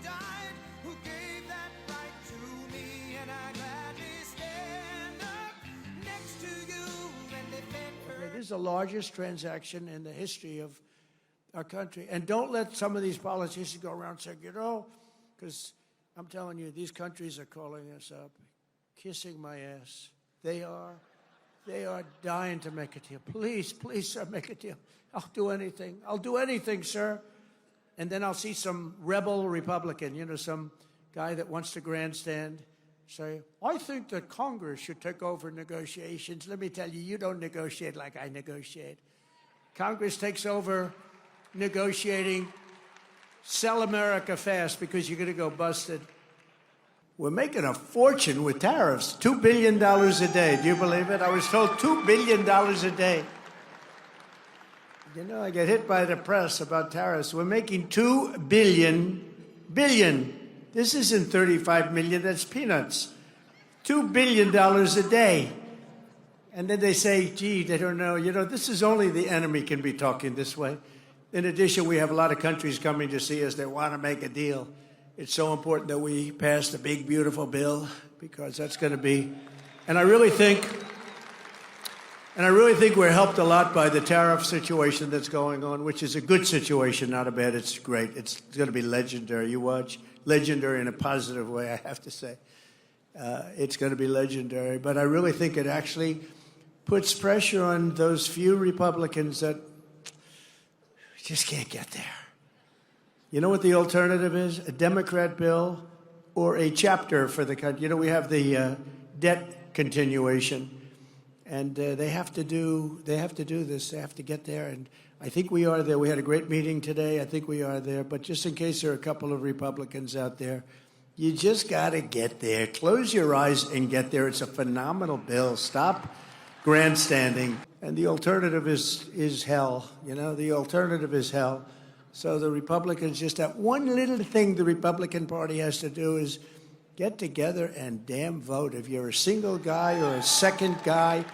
died, who gave that right to me, and I gladly stand up next to you and defend her. This is the largest transaction in the history of our country. And don't let some of these politicians go around saying, because I'm telling you, these countries are calling us up, kissing my ass. They are dying to make a deal. Please, sir, make a deal. I'll do anything. I'll do anything, sir. And then I'll see some rebel Republican, some guy that wants to grandstand, say, I think that Congress should take over negotiations. Let me tell you, you don't negotiate like I negotiate. Congress takes over negotiating. Sell America fast because you're going to go busted. We're making a fortune with tariffs, $2 billion a day. Do you believe it? I was told $2 billion a day. I get hit by the press about tariffs. We're making $2 billion. This isn't 35 million, that's peanuts. $2 billion a day. And then they say, gee, they don't know. This is only the enemy can be talking this way. In addition, we have a lot of countries coming to see us that want to make a deal. It's so important that we pass the big, beautiful bill because that's going to be, and I really think we're helped a lot by the tariff situation that's going on, which is a good situation, not a bad. It's great. It's going to be legendary. You watch, legendary in a positive way, I have to say. It's going to be legendary. But I really think it actually puts pressure on those few Republicans that just can't get there. You know what the alternative is? A Democrat bill or a chapter for the country. We have the debt continuation, and they have to do this. They have to get there, and I think we are there. We had a great meeting today. I think we are there. But just in case there are a couple of Republicans out there, you just got to get there. Close your eyes and get there. It's a phenomenal bill. Stop grandstanding. And the alternative is hell. The alternative is hell. So the Republicans just have one little thing the Republican Party has to do is get together and damn vote. If you're a single guy or a second guy,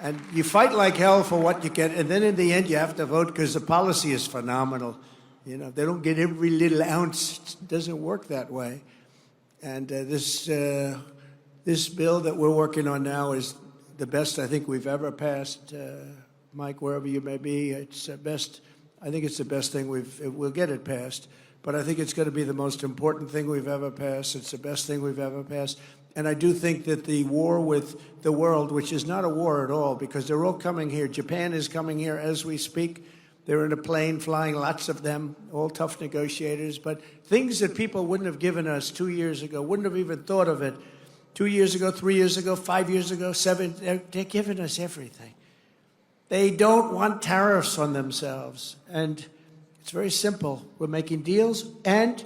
and you fight like hell for what you get, and then in the end you have to vote because the policy is phenomenal. They don't get every little ounce. It doesn't work that way. And this bill that we're working on now is the best I think we've ever passed. Mike, wherever you may be, it's the best. I think it's the best thing we'll get it passed. But I think it's going to be the most important thing we've ever passed. It's the best thing we've ever passed. And I do think that the war with the world, which is not a war at all, because they're all coming here. Japan is coming here as we speak. They're in a plane flying, lots of them, all tough negotiators. But things that people wouldn't have given us 2 years ago, wouldn't have even thought of it 2 years ago, 3 years ago, 5 years ago, 7, they're giving us everything. They don't want tariffs on themselves. And it's very simple. We're making deals, and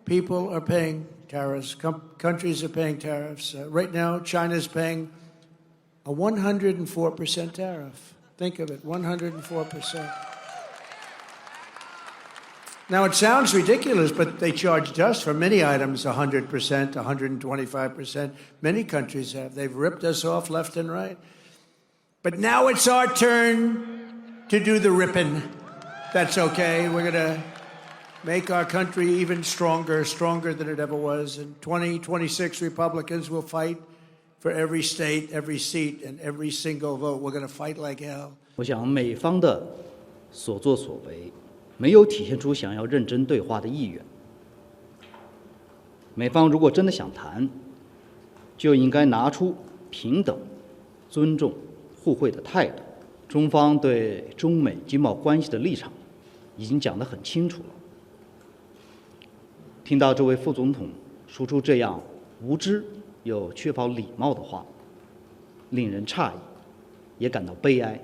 people are paying tariffs. Countries are paying tariffs. Right now, China's paying a 104% tariff. Think of it, 104%. Now, it sounds ridiculous, but they charged us for many items 100%, 125%. Many countries have. They've ripped us off left and right. But now it's our turn to do the ripping. That's okay. We're going to make our country even stronger than it ever was. And 26 Republicans will fight for every state, every seat, and every single vote. We're going to fight like hell. 我想美方的所作所为没有体现出想要认真对话的意愿。美方如果真的想谈，就应该拿出平等、尊重、互惠的态度。中方对中美经贸关系的立场已经讲得很清楚了。听到这位副总统说出这样无知又缺乏礼貌的话，令人诧异，也感到悲哀。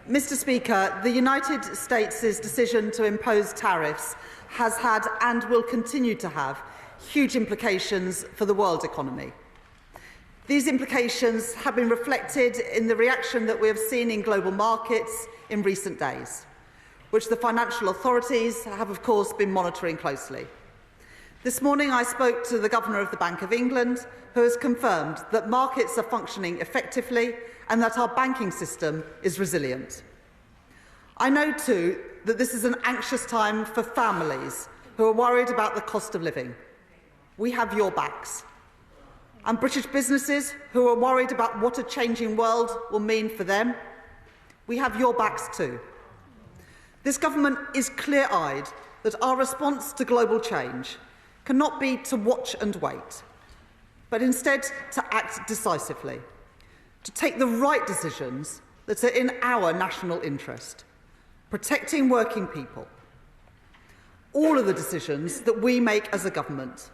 Mr. Speaker, the United States' decision to impose tariffs has had and will continue to have huge implications for the world economy. These implications have been reflected in the reaction that we have seen in global markets in recent days, which the financial authorities have, of course, been monitoring closely. This morning I spoke to the Governor of the Bank of England, who has confirmed that markets are functioning effectively and that our banking system is resilient. I know too that this is an anxious time for families who who are worried about the cost of living. We have your backs. And British businesses who are worried about what a changing world will mean for them, we have your backs too. This government is clear-eyed that our response to global change cannot be to watch and wait, but instead to act decisively, to take the right decisions that are in our national interest, protecting working people. All of the decisions that we make as a government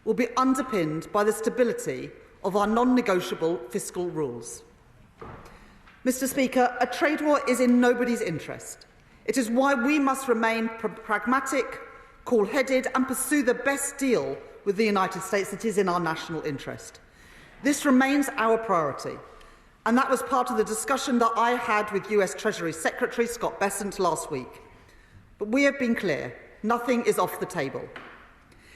will be underpinned by the stability of our non-negotiable fiscal rules. Mr. Speaker, a trade war is in nobody's interest. It is why we must remain pragmatic, cool-headed and pursue the best deal with the United States that is in our national interest. This remains our priority, and that was part of the discussion that I had with US Treasury Secretary Scott Bessent last week. But we have been clear, nothing is off the table.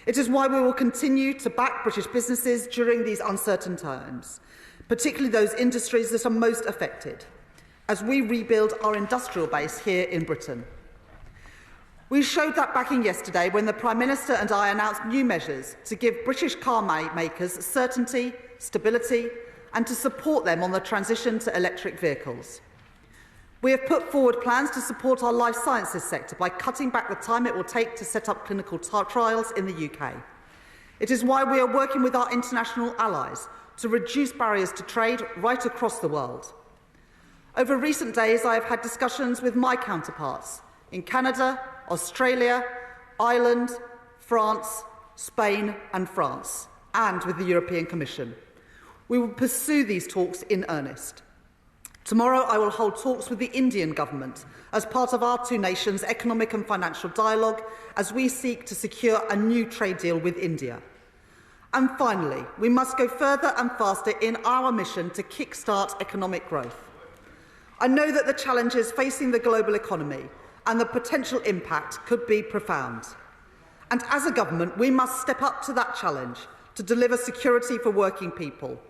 It is why we will continue to back British businesses during these uncertain times, particularly those industries that are most affected, as we rebuild our industrial base here in Britain. We showed that backing yesterday when the Prime Minister and I announced new measures to give British car makers certainty, stability, and to support them on the transition to electric vehicles. We have put forward plans to support our life sciences sector by cutting back the time it will take to set up clinical trials in the UK. It is why we are working with our international allies to reduce barriers to trade right across the world. Over recent days, I have had discussions with my counterparts in Canada, Australia, Ireland, France, Spain and France, and with the European Commission. We will pursue these talks in earnest. Tomorrow I will hold talks with the Indian government as part of our two nations' economic and financial dialogue as we seek to secure a new trade deal with India. And finally, we must go further and faster in our mission to kickstart economic growth. I know that the challenges facing the global economy and the potential impact could be profound. And as a government, we must step up to that challenge to deliver security for working people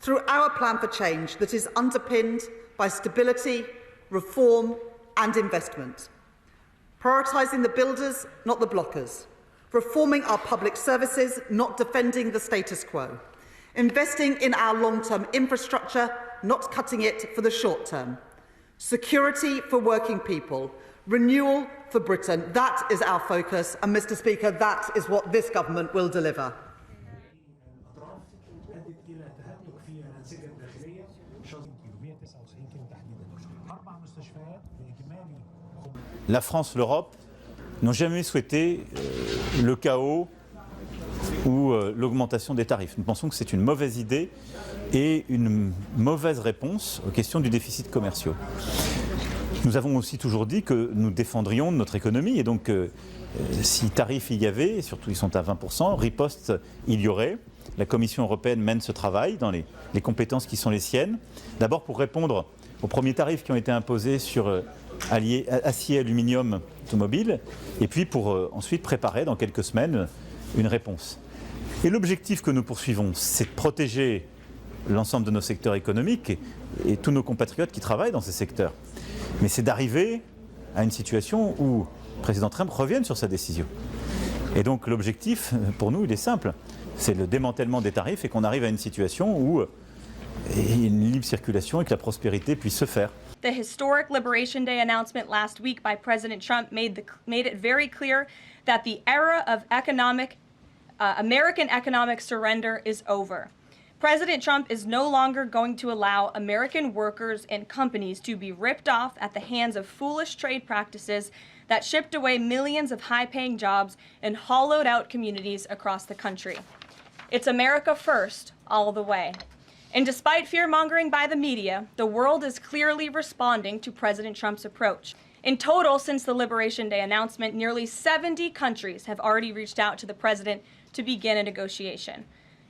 through our plan for change that is underpinned by stability, reform and investment. Prioritising the builders, not the blockers. Reforming our public services, not defending the status quo. Investing in our long-term infrastructure, not cutting it for the short term. Security for working people. Renewal for Britain. That is our focus, and Mr. Speaker, that is what this government will deliver. La France, l'Europe n'ont jamais souhaité le chaos ou l'augmentation des tarifs. Nous pensons que c'est une mauvaise idée et une mauvaise réponse aux questions du déficit commercial. Nous avons aussi toujours dit que nous défendrions notre économie et donc si tarifs il y avait, et surtout ils sont à 20%, riposte il y aurait. La Commission européenne mène ce travail dans les compétences qui sont les siennes. D'abord pour répondre aux premiers tarifs qui ont été imposés sur acier, aluminium, automobile, et puis pour ensuite préparer dans quelques semaines une réponse. Et l'objectif que nous poursuivons, c'est de protéger l'ensemble de nos secteurs économiques et tous nos compatriotes qui travaillent dans ces secteurs. Mais c'est d'arriver à une situation où le président Trump revienne sur sa décision. Et donc l'objectif, pour nous, il est simple. C'est le démantèlement des tarifs et qu'on arrive à une situation où il y a une libre circulation et que la prospérité puisse se faire. The historic Liberation Day announcement last week by President Trump made it very clear that the era of American economic surrender is over. President Trump is no longer going to allow American workers and companies to be ripped off at the hands of foolish trade practices that shipped away millions of high-paying jobs and hollowed out communities across the country. It's America first, all the way. And despite fear-mongering by the media, the world is clearly responding to President Trump's approach. In total, since the Liberation Day announcement, nearly 70 countries have already reached out to the president to begin a negotiation.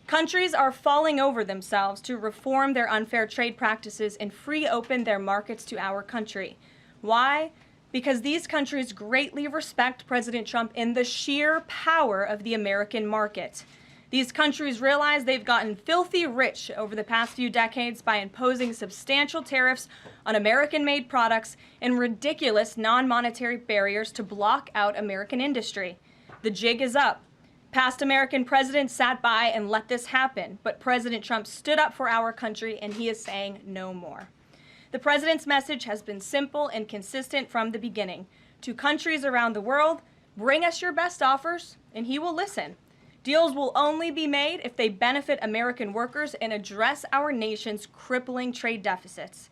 Countries are falling over themselves to reform their unfair trade practices and free open their markets to our country. Why? Because these countries greatly respect President Trump in the sheer power of the American market. These countries realize they've gotten filthy rich over the past few decades by imposing substantial tariffs on American-made products and ridiculous non-monetary barriers to block out American industry. The jig is up. Past American presidents sat by and let this happen, but President Trump stood up for our country, and he is saying no more. The president's message has been simple and consistent from the beginning. To countries around the world, bring us your best offers, and he will listen. Deals will only be made if they benefit American workers and address our nation's crippling trade deficits.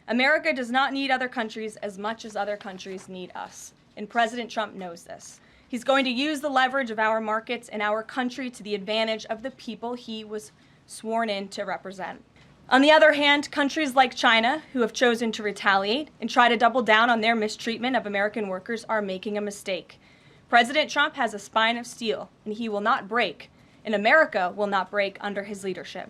America does not need other countries as much as other countries need us, and President Trump knows this. He's going to use the leverage of our markets and our country to the advantage of the people he was sworn in to represent. On the other hand, countries like China, who have chosen to retaliate and try to double down on their mistreatment of American workers, are making a mistake. President Trump has a spine of steel, and he will not break, and America will not break under his leadership.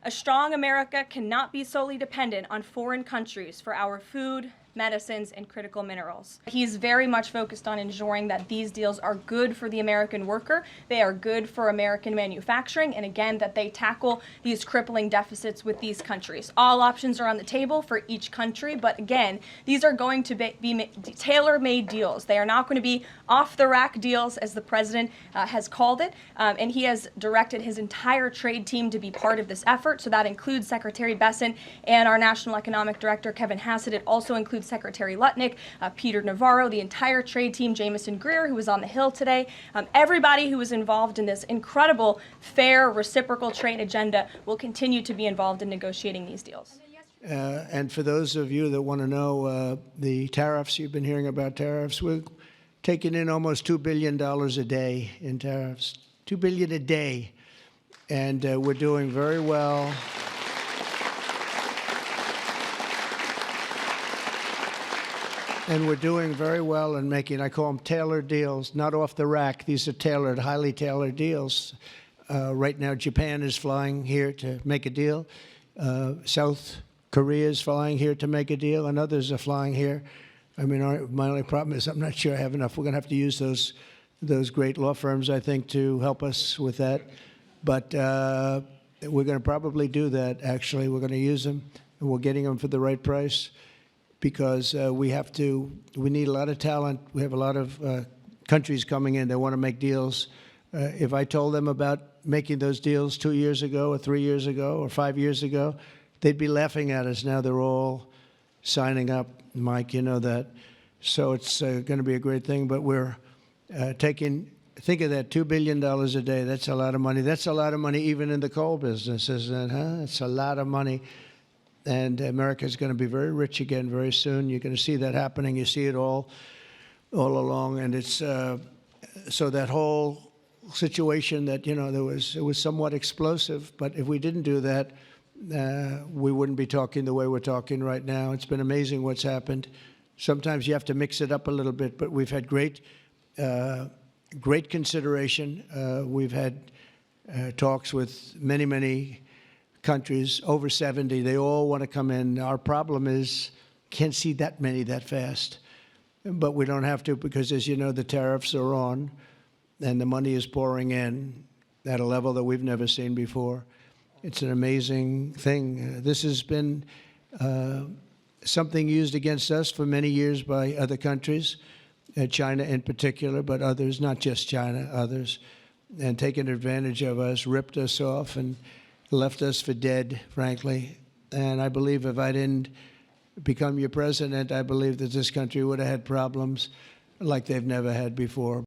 A strong America cannot be solely dependent on foreign countries for our food, medicines, and critical minerals. He's very much focused on ensuring that these deals are good for the American worker, they are good for American manufacturing, and again, that they tackle these crippling deficits with these countries. All options are on the table for each country, but again, these are going to be tailor-made deals. They are not going to be off-the-rack deals, as the president has called it, and he has directed his entire trade team to be part of this effort, so that includes Secretary Bessent and our National Economic Director, Kevin Hassett. It also includes Secretary Lutnick, Peter Navarro, the entire trade team, Jamison Greer, who was on the Hill today. Everybody who was involved in this incredible, fair, reciprocal trade agenda will continue to be involved in negotiating these deals. And for those of you that want to know the tariffs, you've been hearing about tariffs, we're taking in almost $2 billion a day in tariffs. $2 billion a day. And we're doing very well. And we're doing very well in making, I call them tailored deals, not off the rack. These are tailored, highly tailored deals. Right now, Japan is flying here to make a deal. South Korea is flying here to make a deal, and others are flying here. I mean, my only problem is I'm not sure I have enough. We're going to have to use those great law firms, I think, to help us with that. But we're going to probably do that, actually. We're going to use them, and we're getting them for the right price. Because we need a lot of talent. We have a lot of countries coming in that want to make deals. If I told them about making those deals 2 years ago or 3 years ago or 5 years ago, they'd be laughing at us. Now they're all signing up. Mike, you know that. So it's going to be a great thing. But we're think of that, $2 billion a day. That's a lot of money. That's a lot of money even in the coal business, isn't it? Huh? It's a lot of money. And America is going to be very rich again very soon. You're going to see that happening. You see it all along. And it's so that whole situation that, you know, it was somewhat explosive. But if we didn't do that, we wouldn't be talking the way we're talking right now. It's been amazing what's happened. Sometimes you have to mix it up a little bit. But we've had great consideration. We've had talks with many countries, over 70. They all want to come in. Our problem is can't see that many that fast. But we don't have to because, as you know, the tariffs are on and the money is pouring in at a level that we've never seen before. It's an amazing thing. This has been something used against us for many years by other countries, China in particular, but others, not just China, others, and taken advantage of us, ripped us off, and left us for dead, frankly. And I believe if I didn't become your president, I believe that this country would have had problems like they've never had before.